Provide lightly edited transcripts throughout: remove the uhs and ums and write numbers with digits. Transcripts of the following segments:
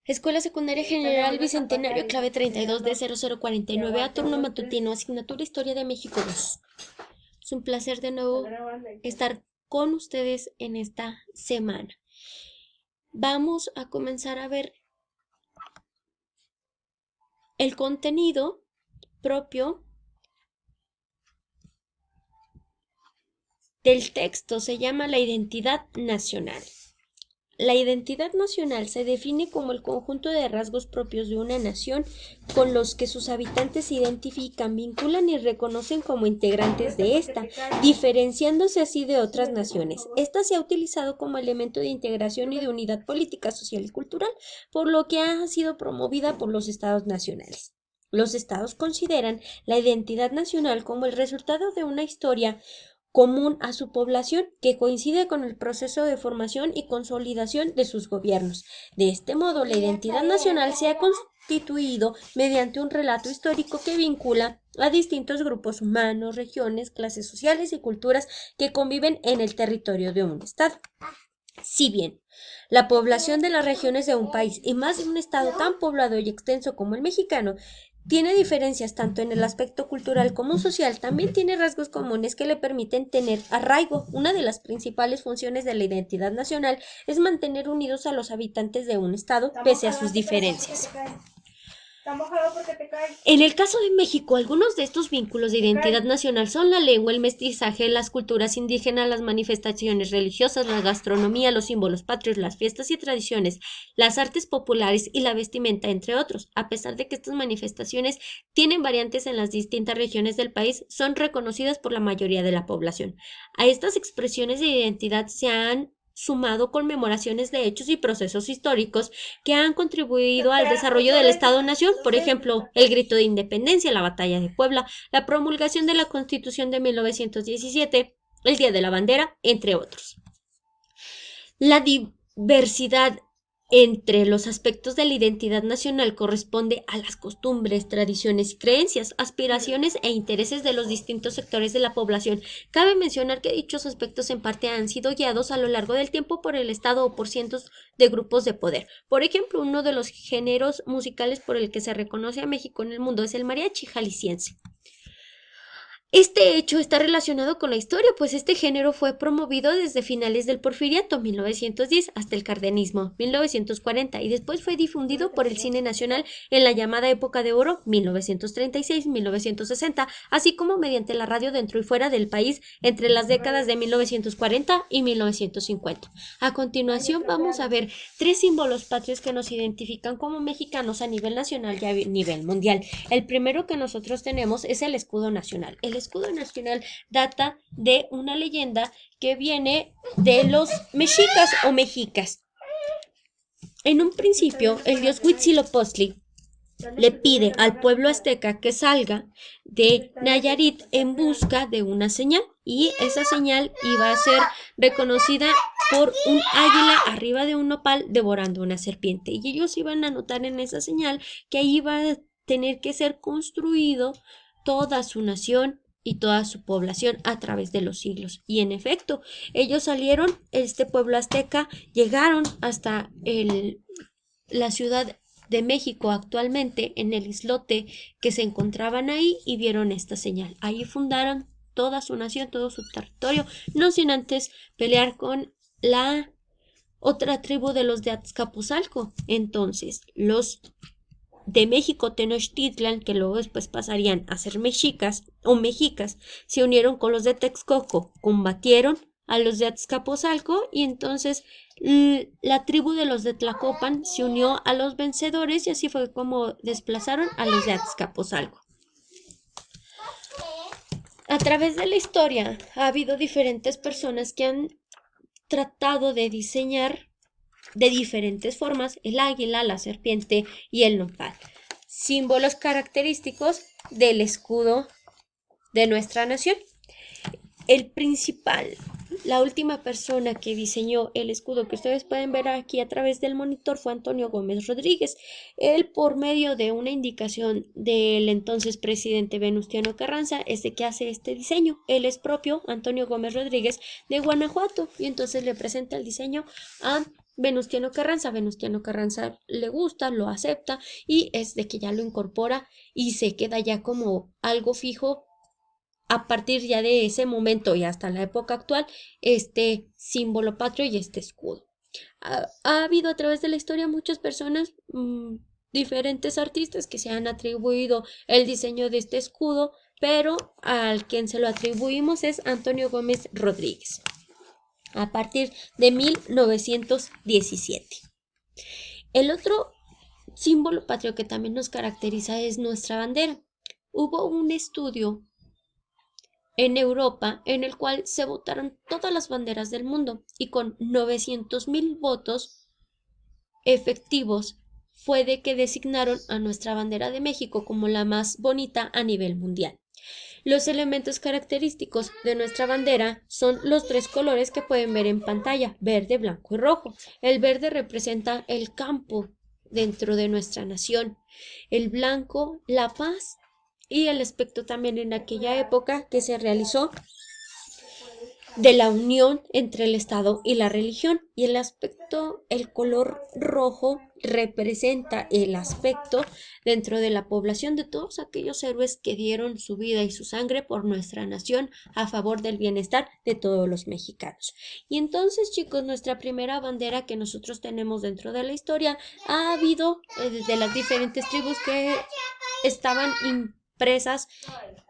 Escuela Secundaria General Bicentenario, clave 32 de 0049 a turno matutino, asignatura Historia de México 2. Es un placer de nuevo estar con ustedes en esta semana. Vamos a comenzar a ver el contenido propio del texto. Se llama la identidad nacional. La identidad nacional se define como el conjunto de rasgos propios de una nación con los que sus habitantes se identifican, vinculan y reconocen como integrantes de esta, diferenciándose así de otras naciones. Esta se ha utilizado como elemento de integración y de unidad política, social y cultural, por lo que ha sido promovida por los estados nacionales. Los estados consideran la identidad nacional como el resultado de una historia común a su población que coincide con el proceso de formación y consolidación de sus gobiernos. De este modo, la identidad nacional se ha constituido mediante un relato histórico que vincula a distintos grupos humanos, regiones, clases sociales y culturas que conviven en el territorio de un estado. Si bien la población de las regiones de un país y más de un estado tan poblado y extenso como el mexicano tiene diferencias tanto en el aspecto cultural como social, también tiene rasgos comunes que le permiten tener arraigo. Una de las principales funciones de la identidad nacional es mantener unidos a los habitantes de un estado pese a sus diferencias. En el caso de México, algunos de estos vínculos de identidad nacional son la lengua, el mestizaje, las culturas indígenas, las manifestaciones religiosas, la gastronomía, los símbolos patrios, las fiestas y tradiciones, las artes populares y la vestimenta, entre otros. A pesar de que estas manifestaciones tienen variantes en las distintas regiones del país, son reconocidas por la mayoría de la población. A estas expresiones de identidad se han sumado conmemoraciones de hechos y procesos históricos que han contribuido al desarrollo del Estado-Nación, por ejemplo, el grito de independencia, la batalla de Puebla, la promulgación de la Constitución de 1917, el Día de la Bandera, entre otros. La diversidad entre los aspectos de la identidad nacional corresponde a las costumbres, tradiciones y creencias, aspiraciones e intereses de los distintos sectores de la población. Cabe mencionar que dichos aspectos en parte han sido guiados a lo largo del tiempo por el Estado o por cientos de grupos de poder. Por ejemplo, uno de los géneros musicales por el que se reconoce a México en el mundo es el mariachi jalisciense. Este hecho está relacionado con la historia, pues este género fue promovido desde finales del Porfiriato, 1910, hasta el cardenismo, 1940, y después fue difundido por el cine nacional en la llamada época de oro, 1936-1960, así como mediante la radio dentro y fuera del país entre las décadas de 1940 y 1950. A continuación vamos a ver tres símbolos patrios que nos identifican como mexicanos a nivel nacional y a nivel mundial. El primero que nosotros tenemos es el escudo nacional. El escudo nacional data de una leyenda que viene de los mexicas o mexicas. En un principio, el dios Huitzilopochtli le pide al pueblo azteca que salga de Nayarit en busca de una señal, y esa señal iba a ser reconocida por un águila arriba de un nopal devorando una serpiente, y ellos iban a notar en esa señal que ahí iba a tener que ser construido toda su nación y toda su población a través de los siglos. Y en efecto, ellos salieron, este pueblo azteca, llegaron hasta la ciudad de México actualmente, en el islote que se encontraban ahí, y vieron esta señal. Ahí fundaron toda su nación, todo su territorio, no sin antes pelear con la otra tribu de los de Azcapotzalco. Entonces, los de México Tenochtitlan, que luego después pasarían a ser mexicas o mexicas, se unieron con los de Texcoco, combatieron a los de Azcapotzalco, y entonces la tribu de los de Tlacopan se unió a los vencedores, y así fue como desplazaron a los de Azcapotzalco. A través de la historia ha habido diferentes personas que han tratado de diseñar de diferentes formas el águila, la serpiente y el nopal, símbolos característicos del escudo de nuestra nación. El principal, la última persona que diseñó el escudo que ustedes pueden ver aquí a través del monitor fue Antonio Gómez Rodríguez. Él, por medio de una indicación del entonces presidente Venustiano Carranza, es de que hace este diseño. Él es propio, Antonio Gómez Rodríguez, de Guanajuato, y entonces le presenta el diseño a Venustiano Carranza. Venustiano Carranza le gusta, lo acepta y es de que ya lo incorpora y se queda ya como algo fijo a partir ya de ese momento y hasta la época actual, este símbolo patrio y este escudo. Ha habido a través de la historia muchas personas, diferentes artistas que se han atribuido el diseño de este escudo, pero al quien se lo atribuimos es Antonio Gómez Rodríguez, a partir de 1917. El otro símbolo patrio que también nos caracteriza es nuestra bandera. Hubo un estudio en Europa en el cual se votaron todas las banderas del mundo y con 900.000 votos efectivos fue de que designaron a nuestra bandera de México como la más bonita a nivel mundial. Los elementos característicos de nuestra bandera son los tres colores que pueden ver en pantalla: verde, blanco y rojo. El verde representa el campo dentro de nuestra nación, el blanco, la paz y el aspecto también en aquella época que se realizó de la unión entre el Estado y la religión, y el aspecto, el color rojo representa el aspecto dentro de la población de todos aquellos héroes que dieron su vida y su sangre por nuestra nación a favor del bienestar de todos los mexicanos. Y entonces, chicos, nuestra primera bandera que nosotros tenemos dentro de la historia ha habido de las diferentes tribus que estaban impresas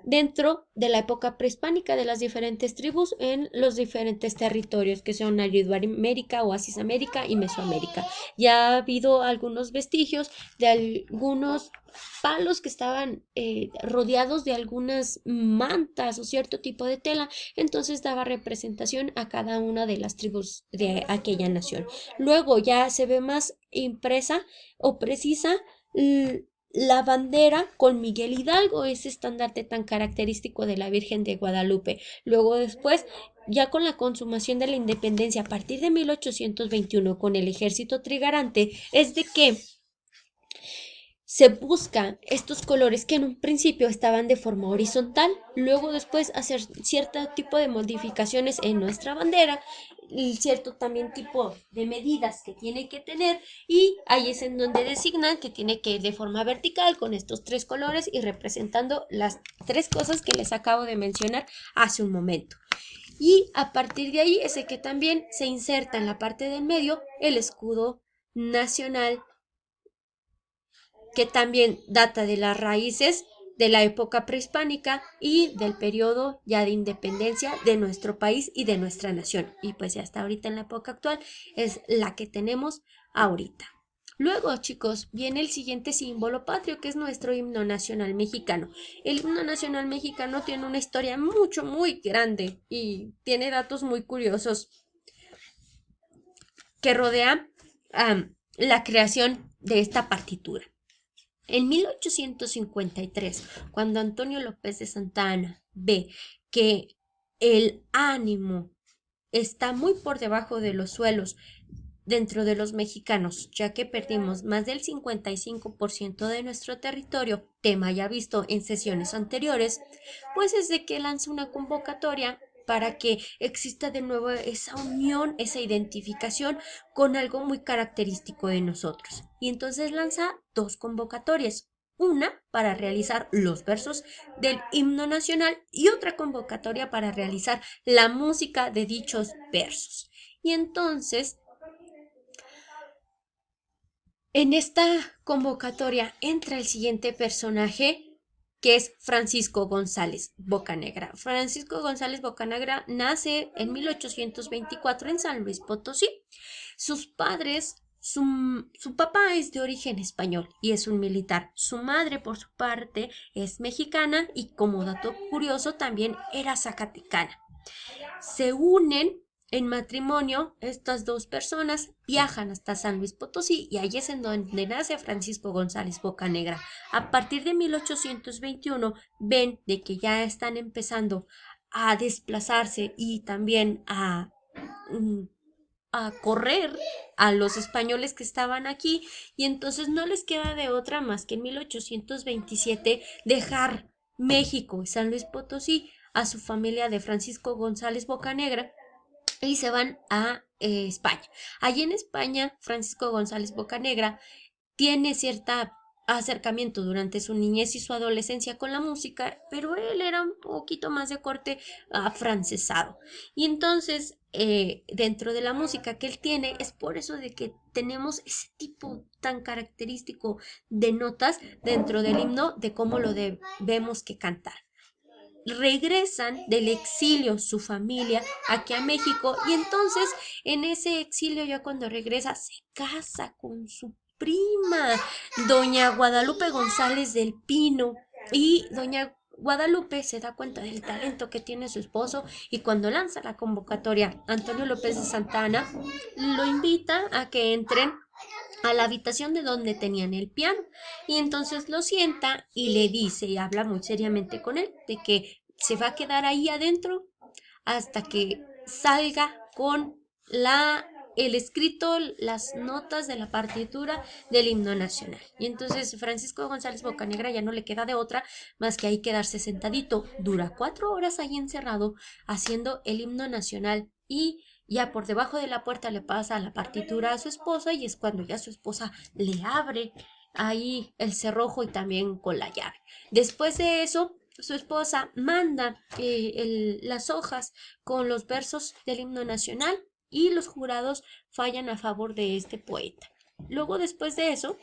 dentro de la época prehispánica de las diferentes tribus en los diferentes territorios que son Ayudoamérica, Oasis América y Mesoamérica. Ya ha habido algunos vestigios de algunos palos que estaban rodeados de algunas mantas o cierto tipo de tela, entonces daba representación a cada una de las tribus de aquella nación. Luego ya se ve más impresa o precisa la bandera con Miguel Hidalgo, ese estandarte tan característico de la Virgen de Guadalupe. Luego después, ya con la consumación de la independencia a partir de 1821 con el ejército trigarante, es de que se buscan estos colores que en un principio estaban de forma horizontal, luego después hacer cierto tipo de modificaciones en nuestra bandera, cierto también tipo de medidas que tiene que tener, y ahí es en donde designan que tiene que ir de forma vertical con estos tres colores y representando las tres cosas que les acabo de mencionar hace un momento. Y a partir de ahí es de que también se inserta en la parte del medio el escudo nacional, que también data de las raíces de la época prehispánica y del periodo ya de independencia de nuestro país y de nuestra nación. Y pues ya hasta ahorita en la época actual es la que tenemos ahorita. Luego, chicos, viene el siguiente símbolo patrio, que es nuestro himno nacional mexicano. El himno nacional mexicano tiene una historia muy grande y tiene datos muy curiosos que rodean la creación de esta partitura. En 1853, cuando Antonio López de Santa Anna ve que el ánimo está muy por debajo de los suelos dentro de los mexicanos, ya que perdimos más del 55% de nuestro territorio, tema ya visto en sesiones anteriores, pues es de que lanza una convocatoria para que exista de nuevo esa unión, esa identificación con algo muy característico de nosotros. Y entonces lanza dos convocatorias. Una para realizar los versos del himno nacional y otra convocatoria para realizar la música de dichos versos. Y entonces, en esta convocatoria entra el siguiente personaje, que es Francisco González Bocanegra. Francisco González Bocanegra nace en 1824 en San Luis Potosí. Sus padres, su papá es de origen español y es un militar. Su madre, por su parte, es mexicana y, como dato curioso, también era zacatecana. Se unen en matrimonio, estas dos personas viajan hasta San Luis Potosí y ahí es en donde nace Francisco González Bocanegra. A partir de 1821 ven de que ya están empezando a desplazarse y también a correr a los españoles que estaban aquí, y entonces no les queda de otra más que en 1827 dejar México y San Luis Potosí a su familia de Francisco González Bocanegra y se van a España. Allí en España, Francisco González Bocanegra tiene cierta acercamiento durante su niñez y su adolescencia con la música, pero él era un poquito más de corte afrancesado. Y entonces, dentro de la música que él tiene, es por eso de que tenemos ese tipo tan característico de notas dentro del himno de cómo lo debemos que cantar. Regresan del exilio su familia aquí a México y entonces en ese exilio ya cuando regresa se casa con su prima, doña Guadalupe González del Pino, y doña Guadalupe se da cuenta del talento que tiene su esposo y cuando lanza la convocatoria Antonio López de Santa Anna lo invita a que entren a la habitación de donde tenían el piano y entonces lo sienta y le dice y habla muy seriamente con él de que se va a quedar ahí adentro hasta que salga con el escrito, las notas de la partitura del himno nacional. Y entonces Francisco González Bocanegra ya no le queda de otra más que ahí quedarse sentadito. Dura 4 horas ahí encerrado haciendo el himno nacional y ya por debajo de la puerta le pasa la partitura a su esposa y es cuando ya su esposa le abre ahí el cerrojo y también con la llave. Después de eso, su esposa manda las hojas con los versos del himno nacional y los jurados fallan a favor de este poeta. Luego, después de eso,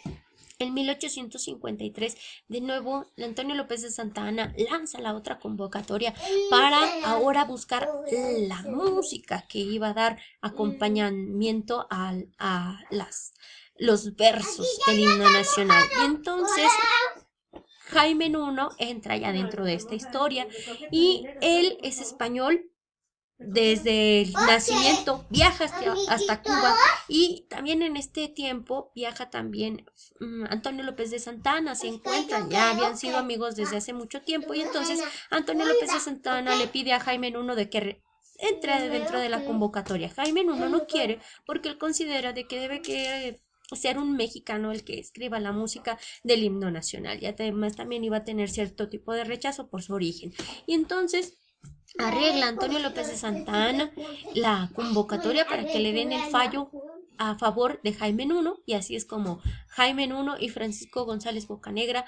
en 1853, de nuevo, Antonio López de Santa Anna lanza la otra convocatoria para ahora buscar la música que iba a dar acompañamiento los versos del himno nacional. Y entonces Jaime I entra ya dentro de esta historia y él es español desde el nacimiento, viaja hasta Cuba y también en este tiempo viaja también Antonio López de Santa Anna, se encuentran, ya habían sido amigos desde hace mucho tiempo y entonces Antonio López de Santa Anna le pide a Jaime I de que entre dentro de la convocatoria. Jaime I no quiere porque él considera de que debe que ser un mexicano el que escriba la música del himno nacional y además también iba a tener cierto tipo de rechazo por su origen. Y entonces arregla Antonio López de Santa Anna la convocatoria para que le den el fallo a favor de Jaime I y así es como Jaime I y Francisco González Bocanegra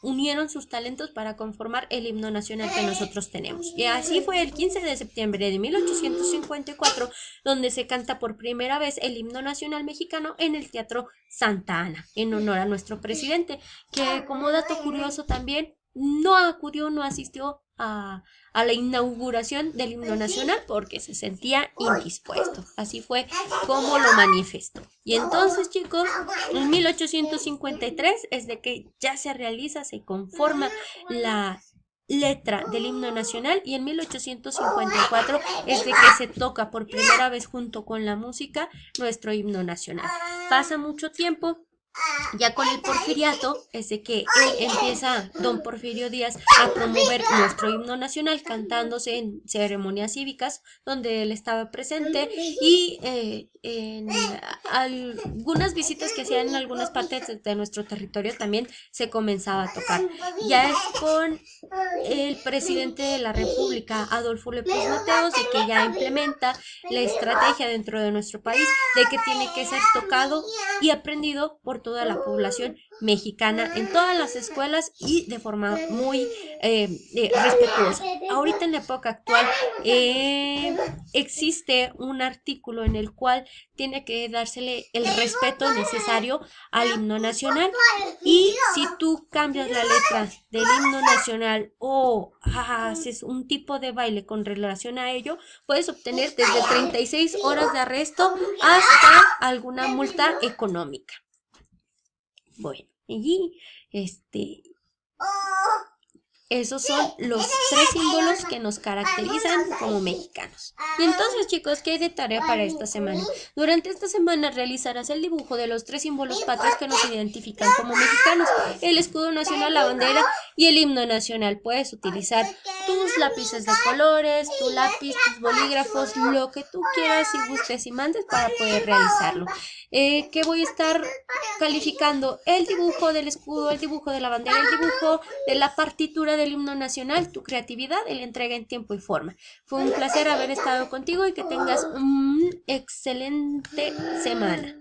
unieron sus talentos para conformar el himno nacional que nosotros tenemos. Y así fue el 15 de septiembre de 1854, donde se canta por primera vez el himno nacional mexicano en el Teatro Santa Anna, en honor a nuestro presidente, que como dato curioso también no acudió, no asistió a la inauguración del himno nacional porque se sentía indispuesto. Así fue como lo manifestó. Y entonces, chicos, en 1853 es de que ya se realiza, se conforma la letra del himno nacional y en 1854 es de que se toca por primera vez junto con la música nuestro himno nacional. Pasa mucho tiempo. Ya con el porfiriato es de que él empieza, don Porfirio Díaz, a promover nuestro himno nacional cantándose en ceremonias cívicas donde él estaba presente y en algunas visitas que hacían en algunas partes de nuestro territorio también se comenzaba a tocar. Ya es con el presidente de la República, Adolfo López Mateos, de que ya implementa la estrategia dentro de nuestro país de que tiene que ser tocado y aprendido por toda la población mexicana en todas las escuelas y de forma muy respetuosa. Ahorita en la época actual existe un artículo en el cual tiene que dársele el respeto necesario al himno nacional y si tú cambias la letra del himno nacional o haces un tipo de baile con relación a ello, puedes obtener desde 36 horas de arresto hasta alguna multa económica. Bueno, y esos son los 3 símbolos que nos caracterizan como mexicanos. Y entonces, chicos, ¿qué hay de tarea para esta semana? Durante esta semana realizarás el dibujo de los 3 símbolos patrios que nos identifican como mexicanos: el escudo nacional, la bandera y el himno nacional. Puedes utilizar tus lápices de colores, tu lápiz, tus bolígrafos, lo que tú quieras y gustes y mandes para poder realizarlo. Que voy a estar calificando el dibujo del escudo, el dibujo de la bandera, el dibujo de la partitura del himno nacional, tu creatividad y la entrega en tiempo y forma. Fue un placer haber estado contigo y que tengas una excelente semana.